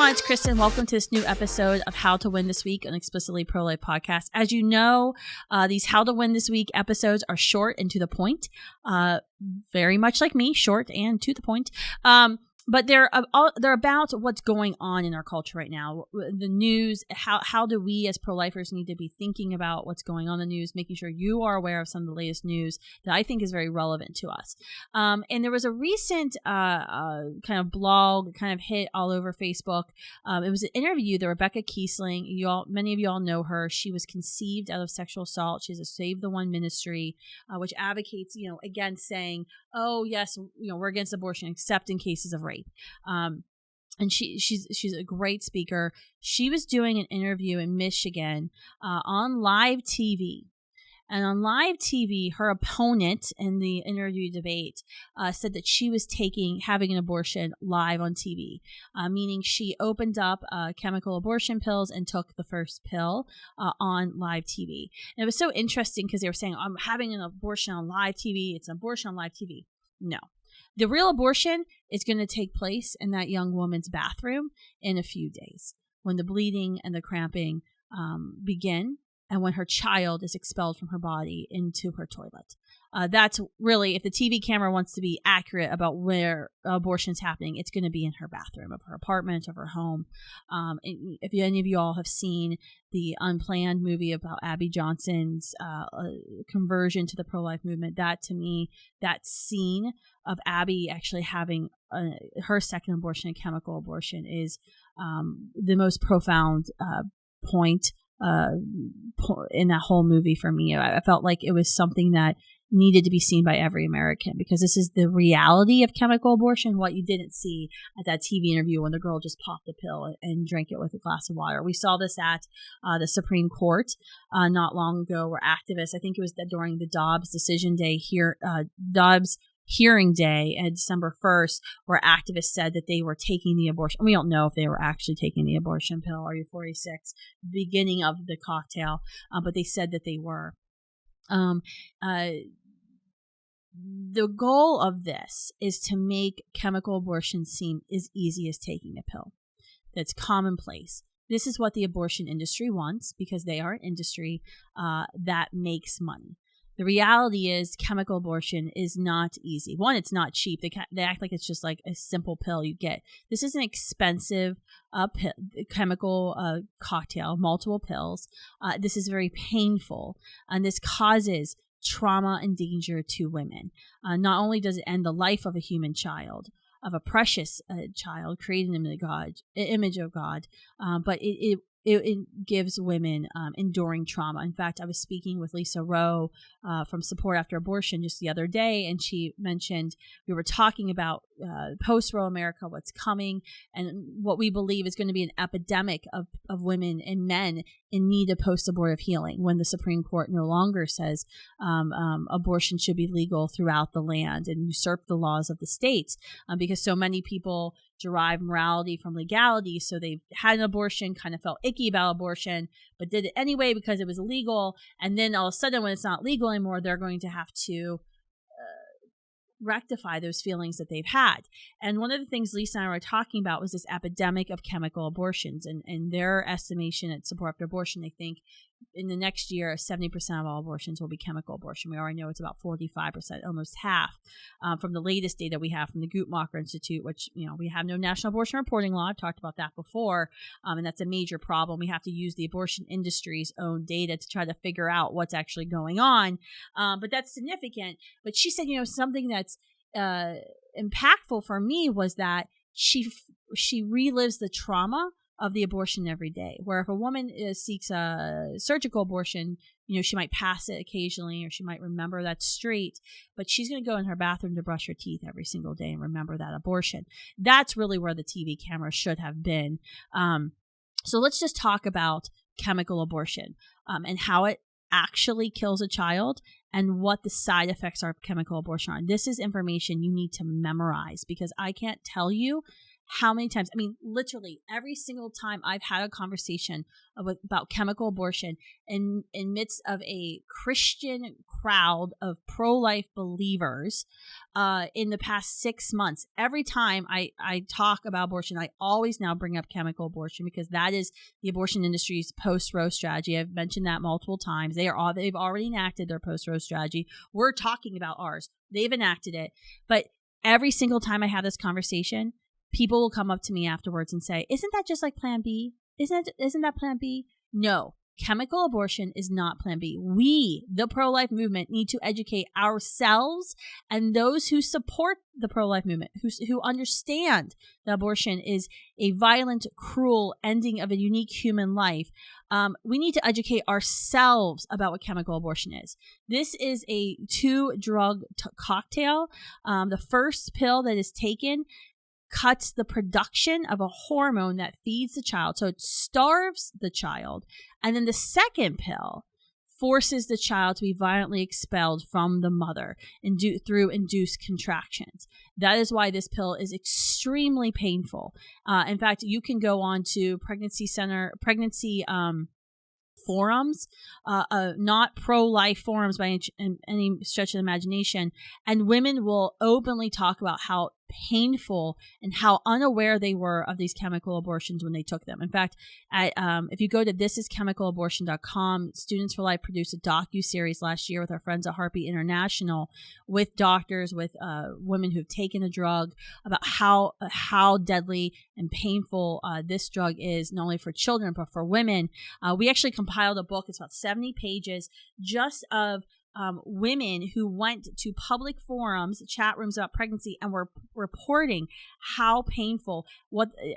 everyone, it's Kristen. Welcome to this new episode of How to Win This Week, an explicitly pro-life podcast. As you know, these How to Win This Week episodes are short and to the point, very much like me, short and to the point. But they're about what's going on in our culture right now. The news, how do we as pro-lifers need to be thinking about what's going on in the news, making sure you are aware of some of the latest news that I think is very relevant to us. And there was a recent kind of blog kind of hit all over Facebook. It was an interview that Rebecca Kiesling, many of you all know her. She was conceived out of sexual assault. She has a Save the One ministry, which advocates, against saying, oh, yes, we're against abortion, except in cases of rape. And she's a great speaker. She was doing an interview in Michigan on live TV. And on live TV, her opponent in the interview debate said that she was having an abortion live on TV, meaning she opened up chemical abortion pills and took the first pill on live TV. And it was so interesting because they were saying, I'm having an abortion on live TV. It's an abortion on live TV. No. The real abortion is going to take place in that young woman's bathroom in a few days when the bleeding and the cramping begin, and when her child is expelled from her body into her toilet. That's really, if the TV camera wants to be accurate about where abortion is happening, it's going to be in her bathroom of her apartment, of her home. If any of you all have seen the Unplanned movie about Abby Johnson's conversion to the pro-life movement, that to me, that scene of Abby actually having her second abortion, a chemical abortion, is the most profound point in that whole movie for me. I felt like it was something that needed to be seen by every American, because this is the reality of chemical abortion, what you didn't see at that TV interview when the girl just popped a pill and drank it with a glass of water. We saw this at the Supreme Court not long ago, where activists, I think it was during the Dobbs decision day here, Dobbs hearing day on December 1st, where activists said that they were taking the abortion. We don't know if they were actually taking the abortion pill, RU46, beginning of the cocktail, but they said that they were. The goal of this is to make chemical abortion seem as easy as taking a pill. That's commonplace. This is what the abortion industry wants, because they are an industry that makes money. The reality is chemical abortion is not easy. One, it's not cheap. They act like it's just like a simple pill you get. This is an expensive chemical cocktail, multiple pills. This is very painful, and this causes trauma and danger to women. Not only does it end the life of a human child, of a precious child created in the image of God, but it gives women enduring trauma. In fact, I was speaking with Lisa Rowe from Support After Abortion just the other day, and she mentioned, we were talking about post-Roe America, what's coming, and what we believe is going to be an epidemic of women and men in need of post-abortive healing when the Supreme Court no longer says abortion should be legal throughout the land and usurp the laws of the states, because so many people derive morality from legality. So they had an abortion, kind of felt icky about abortion, but did it anyway because it was illegal. And then all of a sudden, when it's not legal anymore, they're going to have to rectify those feelings that they've had. And one of the things Lisa and I were talking about was this epidemic of chemical abortions, and their estimation at Support After Abortion, they think in the next year 70% of all abortions will be chemical abortion. We already know it's about 45%, almost half, from the latest data we have from the Guttmacher Institute, which, we have no national abortion reporting law. I've talked about that before, and that's a major problem. We have to use the abortion industry's own data to try to figure out what's actually going on, but that's significant. But she said, something that's impactful for me was that she relives the trauma of the abortion every day, where if a woman seeks a surgical abortion, she might pass it occasionally, or she might remember that straight, but she's going to go in her bathroom to brush her teeth every single day and remember that abortion. That's really where the TV camera should have been. So let's just talk about chemical abortion and how it actually kills a child and what the side effects are of chemical abortion are. This is information you need to memorize, because I can't tell you how many times, I mean, literally every single time I've had a conversation about chemical abortion in midst of a Christian crowd of pro-life believers in the past 6 months, every time I talk about abortion, I always now bring up chemical abortion, because that is the abortion industry's post-Roe strategy. I've mentioned that multiple times. They've already enacted their post-Roe strategy. We're talking about ours. They've enacted it. But every single time I have this conversation, people will come up to me afterwards and say, isn't that just like Plan B? Isn't that Plan B? No, chemical abortion is not Plan B. We, the pro-life movement, need to educate ourselves and those who support the pro-life movement, who understand that abortion is a violent, cruel ending of a unique human life. We need to educate ourselves about what chemical abortion is. This is a 2-drug cocktail. The first pill that is taken cuts the production of a hormone that feeds the child. So it starves the child. And then the second pill forces the child to be violently expelled from the mother through induced contractions. That is why this pill is extremely painful. In fact, you can go on to pregnancy forums, not pro-life forums by any stretch of the imagination, and women will openly talk about how painful and how unaware they were of these chemical abortions when they took them. In fact, if you go to thisischemicalabortion.com, Students for Life produced a docu-series last year with our friends at Heartbeat International, with doctors, with women who've taken the drug, about how deadly and painful this drug is, not only for children but for women. We actually compiled a book. It's about 70 pages just of women who went to public forums, chat rooms about pregnancy, and were reporting how painful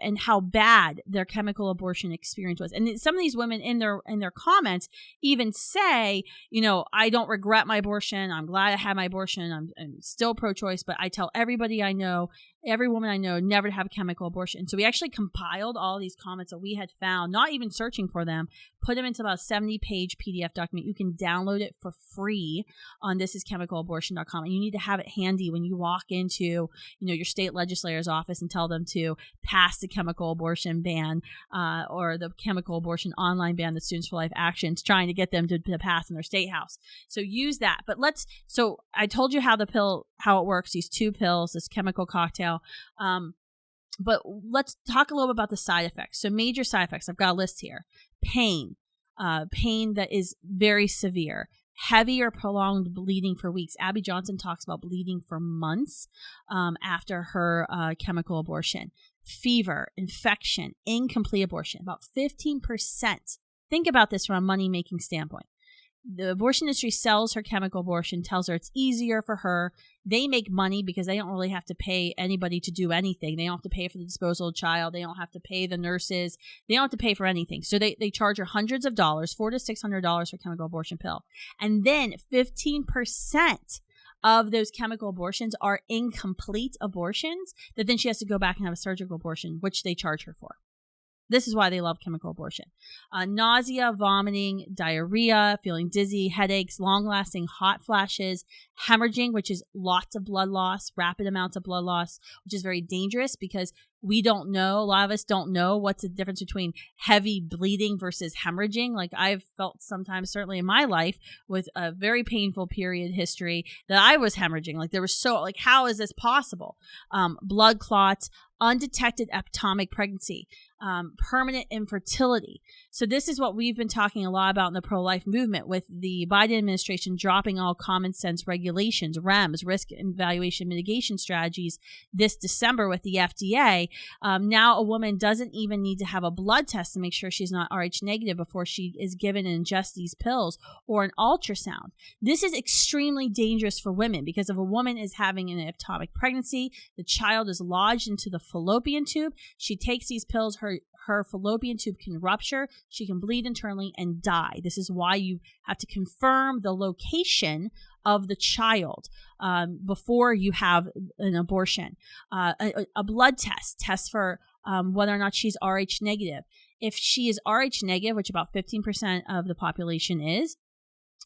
and how bad their chemical abortion experience was. And some of these women in their comments even say, I don't regret my abortion. I'm glad I had my abortion. I'm still pro-choice, but I tell everybody I know, every woman I know, never to have a chemical abortion. So we actually compiled all these comments that we had found, not even searching for them, put them into about a 70-page PDF document. You can download it for free on thisischemicalabortion.com. And you need to have it handy when you walk into, your state legislator's office and tell them to pass the chemical abortion ban or the chemical abortion online ban that Students for Life Action's trying to get them to pass in their state house. So use that. But so I told you how it works, these 2 pills, this chemical cocktail. But let's talk a little bit about the side effects. So major side effects, I've got a list here. Pain that is very severe. Heavy or prolonged bleeding for weeks. Abby Johnson talks about bleeding for months after her chemical abortion. Fever, infection, incomplete abortion, about 15%. Think about this from a money-making standpoint. The abortion industry sells her chemical abortion, tells her it's easier for her. They make money because they don't really have to pay anybody to do anything. They don't have to pay for the disposal of the child. They don't have to pay the nurses. They don't have to pay for anything. So they charge her hundreds of dollars, $400 to $600 for chemical abortion pill. And then 15% of those chemical abortions are incomplete abortions that then she has to go back and have a surgical abortion, which they charge her for. This is why they love chemical abortion. Nausea, vomiting, diarrhea, feeling dizzy, headaches, long-lasting hot flashes, hemorrhaging, which is lots of blood loss, rapid amounts of blood loss, which is very dangerous because we don't know, a lot of us don't know what's the difference between heavy bleeding versus hemorrhaging. Like I've felt sometimes, certainly in my life, with a very painful period history, that I was hemorrhaging. Like there was how is this possible? Blood clots, undetected ectopic pregnancy, permanent infertility. So this is what we've been talking a lot about in the pro-life movement, with the Biden administration dropping all common sense regulations, REMS, risk evaluation mitigation strategies, this December with the FDA. Now a woman doesn't even need to have a blood test to make sure she's not Rh negative before she is given and ingest these pills, or an ultrasound. This is extremely dangerous for women because if a woman is having an ectopic pregnancy, the child is lodged into the fallopian tube. She takes these pills, her fallopian tube can rupture, she can bleed internally and die. This is why you have to confirm the location of the child before you have an abortion. A blood test for whether or not she's Rh negative. If she is Rh negative, which about 15% of the population is,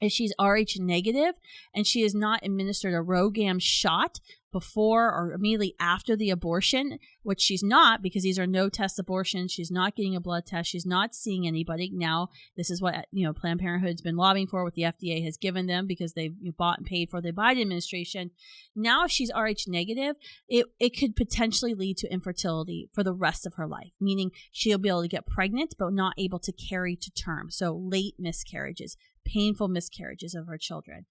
if she's Rh negative and she is not administered a RhoGAM shot before or immediately after the abortion, which she's not, because these are no-test abortions. She's not getting a blood test. She's not seeing anybody. Now, this is what Planned Parenthood's been lobbying for, what the FDA has given them because they've bought and paid for the Biden administration. Now, if she's Rh negative, it could potentially lead to infertility for the rest of her life, meaning she'll be able to get pregnant but not able to carry to term. So late miscarriages, painful miscarriages of her children.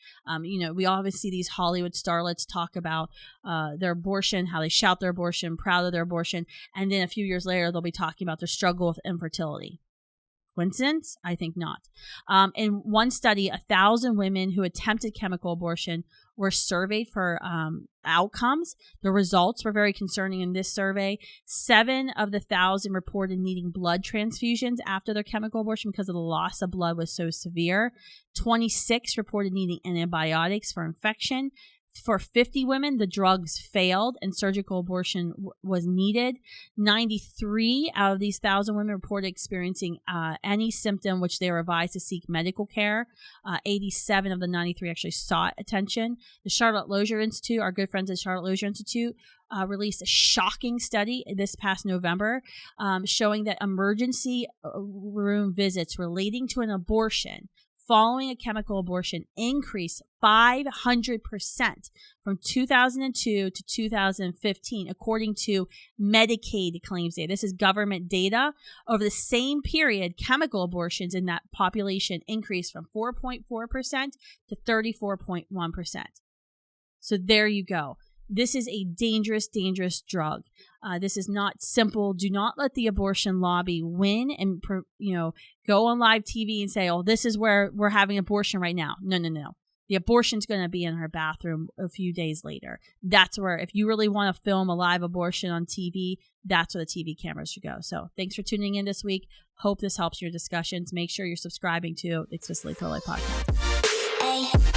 We always see these Hollywood starlets talk about their abortion, how they shout their abortion, proud of their abortion, and then a few years later they'll be talking about their struggle with infertility. Coincidence? I think not. In one study, 1,000 women who attempted chemical abortion were surveyed for outcomes. The results were very concerning in this survey. 7 of the 1,000 reported needing blood transfusions after their chemical abortion because of the loss of blood was so severe. 26 reported needing antibiotics for infection. For 50 women, the drugs failed and surgical abortion was needed. 93 out of these 1,000 women reported experiencing any symptom which they were advised to seek medical care. 87 of the 93 actually sought attention. The Charlotte Lozier Institute, our good friends at Charlotte Lozier Institute, released a shocking study this past November showing that emergency room visits relating to an abortion following a chemical abortion increased 500% from 2002 to 2015, according to Medicaid claims data. This is government data. Over the same period, chemical abortions in that population increased from 4.4% to 34.1%. So there you go. This is a dangerous, dangerous drug. This is not simple. Do not let the abortion lobby win and, go on live TV and say, oh, this is where we're having abortion right now. No. The abortion's going to be in her bathroom a few days later. That's where, if you really want to film a live abortion on TV, that's where the TV cameras should go. So thanks for tuning in this week. Hope this helps your discussions. Make sure you're subscribing to the Explicitly Pro-Life Podcast.